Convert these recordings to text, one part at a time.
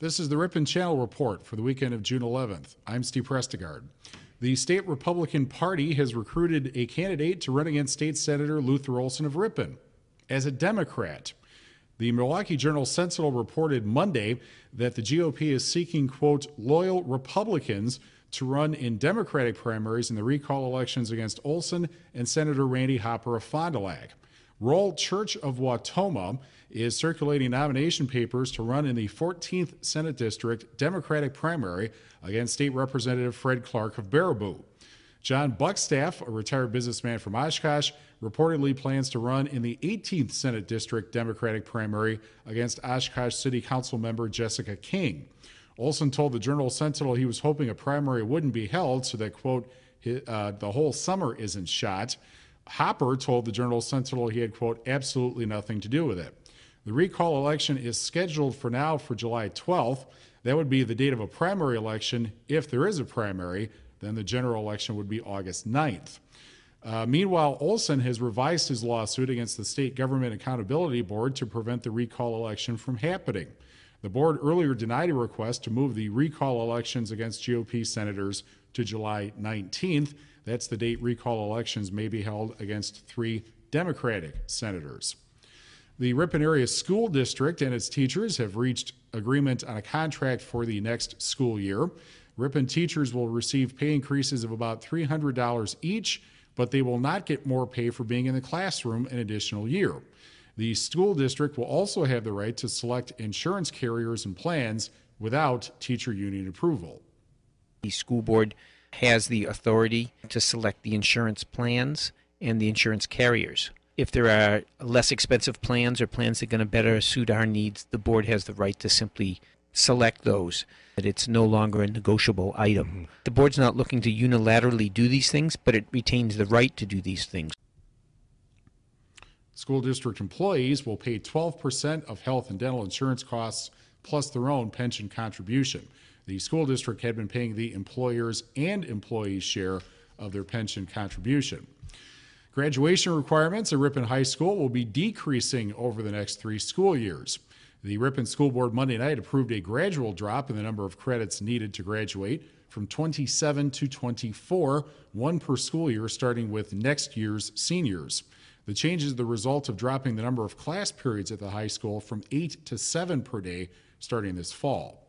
This is the Ripon Channel Report for the weekend of June 11th. I'm Steve Prestegard. The state Republican Party has recruited a candidate to run against State Senator Luther Olson of Ripon as a Democrat. The Milwaukee Journal-Sentinel reported Monday that the GOP is seeking, quote, loyal Republicans to run in Democratic primaries in the recall elections against Olson and Senator Randy Hopper of Fond du Lac. Roll Church of Wautoma is circulating nomination papers to run in the 14th Senate District Democratic primary against State Representative Fred Clark of Baraboo. John Buckstaff, a retired businessman from Oshkosh, reportedly plans to run in the 18th Senate District Democratic primary against Oshkosh City Council member Jessica King. Olson told the Journal-Sentinel he was hoping a primary wouldn't be held so that, quote, the whole summer isn't shot. Hopper told the Journal-Sentinel he had, quote, absolutely nothing to do with it. The recall election is scheduled for now for July 12th. That would be the date of a primary election. If there is a primary, then the general election would be August 9th. Meanwhile, Olson has revised his lawsuit against the State Government Accountability Board to prevent the recall election from happening. The board earlier denied a request to move the recall elections against GOP senators to July 19th. That's the date recall elections may be held against 3 Democratic senators. The Ripon Area School District and its teachers have reached agreement on a contract for the next school year. Ripon teachers will receive pay increases of about $300 each, but they will not get more pay for being in the classroom an additional year. The school district will also have the right to select insurance carriers and plans without teacher union approval. The school board has the authority to select the insurance plans and the insurance carriers. If there are less expensive plans or plans that are going to better suit our needs, the board has the right to simply select those. That it's no longer a negotiable item. Mm-hmm. The board's not looking to unilaterally do these things, but it retains the right to do these things. School district employees will pay 12% of health and dental insurance costs plus their own pension contribution. The school district had been paying the employers' and employees' share of their pension contribution. Graduation requirements at Ripon High School will be decreasing over the next 3 school years. The Ripon School Board Monday night approved a gradual drop in the number of credits needed to graduate from 27 to 24, 1 per school year, starting with next year's seniors. The change is the result of dropping the number of class periods at the high school from 8 to 7 per day starting this fall.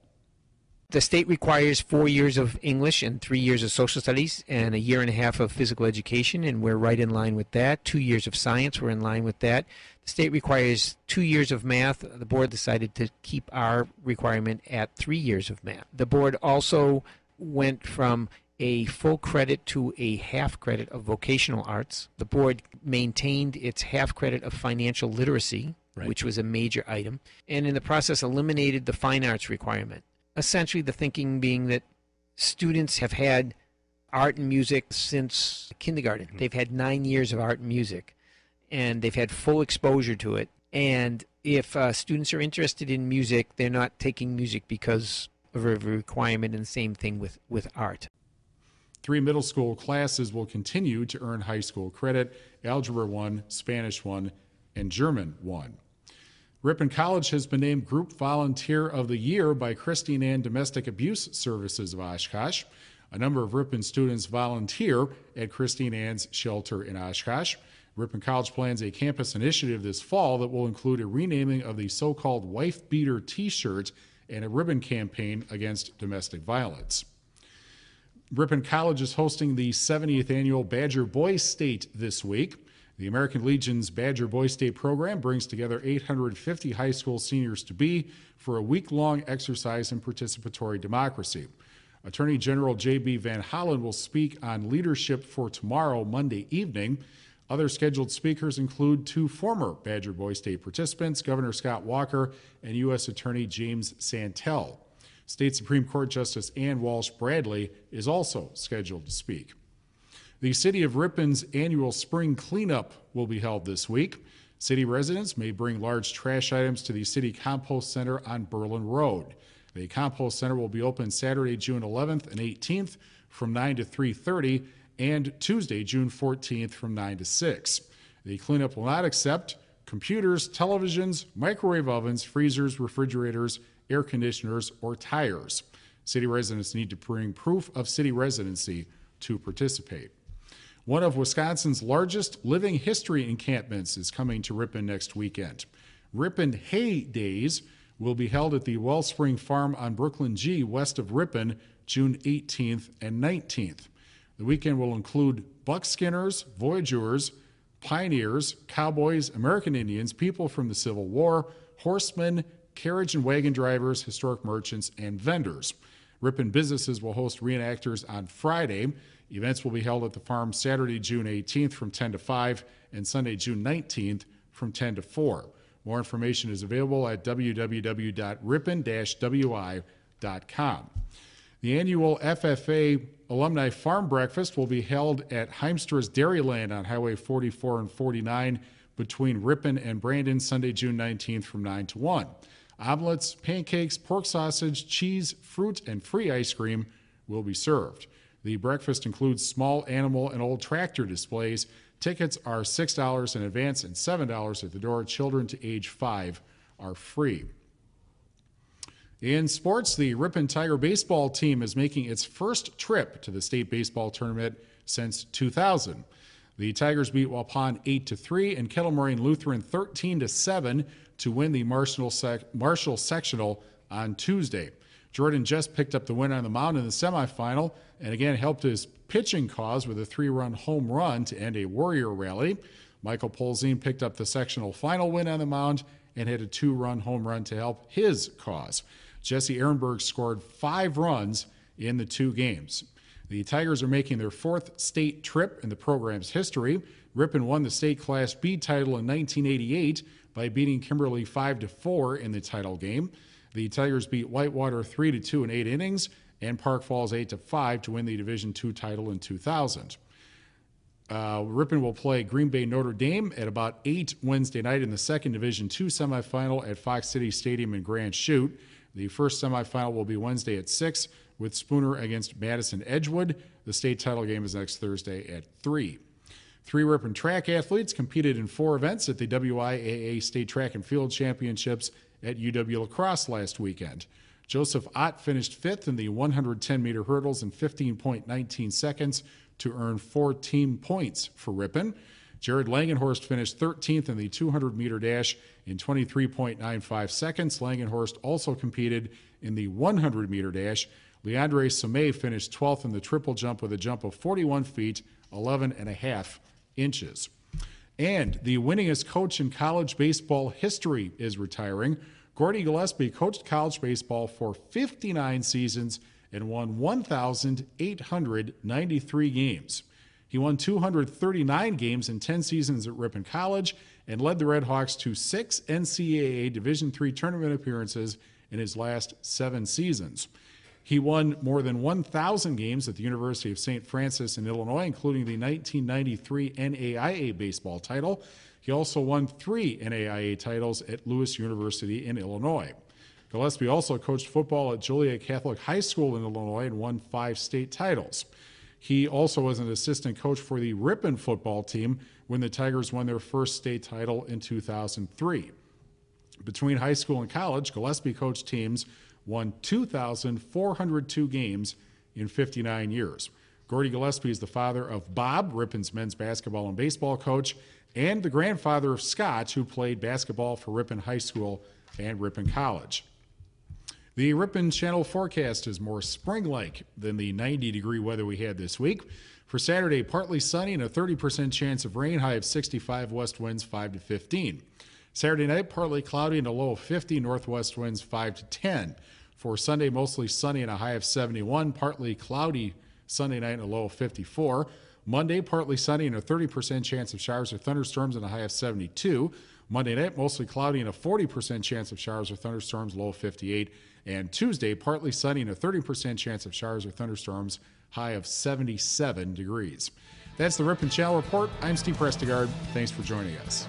The state requires 4 years of English and 3 years of social studies and 1.5 years of physical education, and we're right in line with that. 2 years of science, we're in line with that. The state requires 2 years of math. The board decided to keep our requirement at 3 years of math. The board also went from a full credit to a half credit of vocational arts. The board maintained its half credit of financial literacy, right, which was a major item, and in the process eliminated the fine arts requirement. Essentially the thinking being that students have had art and music since kindergarten. Mm-hmm. They've had 9 years of art and music, and they've had full exposure to it. And if students are interested in music, they're not taking music because of a requirement, and the same thing with art. 3 middle school classes will continue to earn high school credit: Algebra 1, Spanish 1, and German 1. Ripon College has been named Group Volunteer of the Year by Christine Ann Domestic Abuse Services of Oshkosh. A number of Ripon students volunteer at Christine Ann's shelter in Oshkosh. Ripon College plans a campus initiative this fall that will include a renaming of the so-called Wife Beater t-shirt and a ribbon campaign against domestic violence. Ripon College is hosting the 70th annual Badger Boy State this week. The American Legion's Badger Boy State program brings together 850 high school seniors to be for a week-long exercise in participatory democracy. Attorney General J.B. Van Hollen will speak on leadership for tomorrow, Monday evening. Other scheduled speakers include 2 former Badger Boy State participants, Governor Scott Walker and U.S. Attorney James Santel. State Supreme Court Justice Ann Walsh Bradley is also scheduled to speak. The City of Ripon's annual spring cleanup will be held this week. City residents may bring large trash items to the City Compost Center on Berlin Road. The Compost Center will be open Saturday, June 11th and 18th from 9 to 3:30 and Tuesday, June 14th from 9 to 6. The cleanup will not accept computers, televisions, microwave ovens, freezers, refrigerators, air conditioners, or tires. City residents need to bring proof of city residency to participate. One of Wisconsin's largest living history encampments is coming to Ripon next weekend. Ripon Hay Days will be held at the Wellspring Farm on Brooklyn G, west of Ripon, June 18th and 19th. The weekend will include buckskinners, voyageurs, pioneers, cowboys, American Indians, people from the Civil War, horsemen, carriage and wagon drivers, historic merchants, and vendors. Ripon businesses will host reenactors on Friday. Events will be held at the farm Saturday, June 18th from 10 to 5 and Sunday, June 19th from 10 to 4. More information is available at www.ripon-wi.com. The annual FFA Alumni Farm Breakfast will be held at Heimstra's Dairyland on Highway 44 and 49 between Ripon and Brandon, Sunday, June 19th from 9 to 1. Omelets, pancakes, pork sausage, cheese, fruit, and free ice cream will be served. The breakfast includes small animal and old tractor displays. Tickets are $6 in advance and $7 at the door. Children to age 5 are free. In sports, the Ripon Tiger baseball team is making its first trip to the state baseball tournament since 2000. The Tigers beat Waupun 8-3 and Kettle Moraine Lutheran 13-7 to win the Marshall Sectional on Tuesday. Jordan just picked up the win on the mound in the semifinal and again helped his pitching cause with a 3-run home run to end a Warrior rally. Michael Polzine picked up the sectional final win on the mound and hit a 2-run home run to help his cause. Jesse Ehrenberg scored 5 runs in the 2 games. The Tigers are making their 4th state trip in the program's history. Ripon won the state Class B title in 1988 by beating Kimberly 5-4 in the title game. The Tigers beat Whitewater 3-2 in 8 innings and Park Falls 8-5 to win the Division II title in 2000. Ripon will play Green Bay Notre Dame at about 8 Wednesday night in the second Division II semifinal at Fox City Stadium in Grand Chute. The first semifinal will be Wednesday at 6 with Spooner against Madison Edgewood. The state title game is next Thursday at 3. 3 Ripon track athletes competed in 4 events at the WIAA State Track and Field Championships at UW La Crosse last weekend. Joseph Ott finished 5th in the 110-meter hurdles in 15.19 seconds to earn 4 team points for Ripon. Jared Langenhorst finished 13th in the 200-meter dash in 23.95 seconds. Langenhorst also competed in the 100-meter dash. Leandre Sommet finished 12th in the triple jump with a jump of 41 feet, 11.5 inches. And the winningest coach in college baseball history is retiring. Gordy Gillespie coached college baseball for 59 seasons and won 1,893 games. He won 239 games in 10 seasons at Ripon College and led the Red Hawks to 6 NCAA Division III tournament appearances in his last 7 seasons. He won more than 1,000 games at the University of St. Francis in Illinois, including the 1993 NAIA baseball title. He also won 3 NAIA titles at Lewis University in Illinois. Gillespie also coached football at Joliet Catholic High School in Illinois and won 5 state titles. He also was an assistant coach for the Ripon football team when the Tigers won their first state title in 2003. Between high school and college, Gillespie coached teams won 2,402 games in 59 years. Gordy Gillespie is the father of Bob, Ripon's men's basketball and baseball coach, and the grandfather of Scott, who played basketball for Ripon High School and Ripon College. The Ripon Channel forecast is more spring-like than the 90-degree weather we had this week. For Saturday, partly sunny and a 30% chance of rain, high of 65, west winds 5 to 15. Saturday night, partly cloudy and a low of 50, northwest winds 5 to 10. For Sunday, mostly sunny and a high of 71, partly cloudy Sunday night and a low of 54. Monday, partly sunny and a 30% chance of showers or thunderstorms and a high of 72. Monday night, mostly cloudy and a 40% chance of showers or thunderstorms, low of 58. And Tuesday, partly sunny and a 30% chance of showers or thunderstorms, high of 77 degrees. That's the Ripon Channel Report. I'm Steve Prestigard. Thanks for joining us.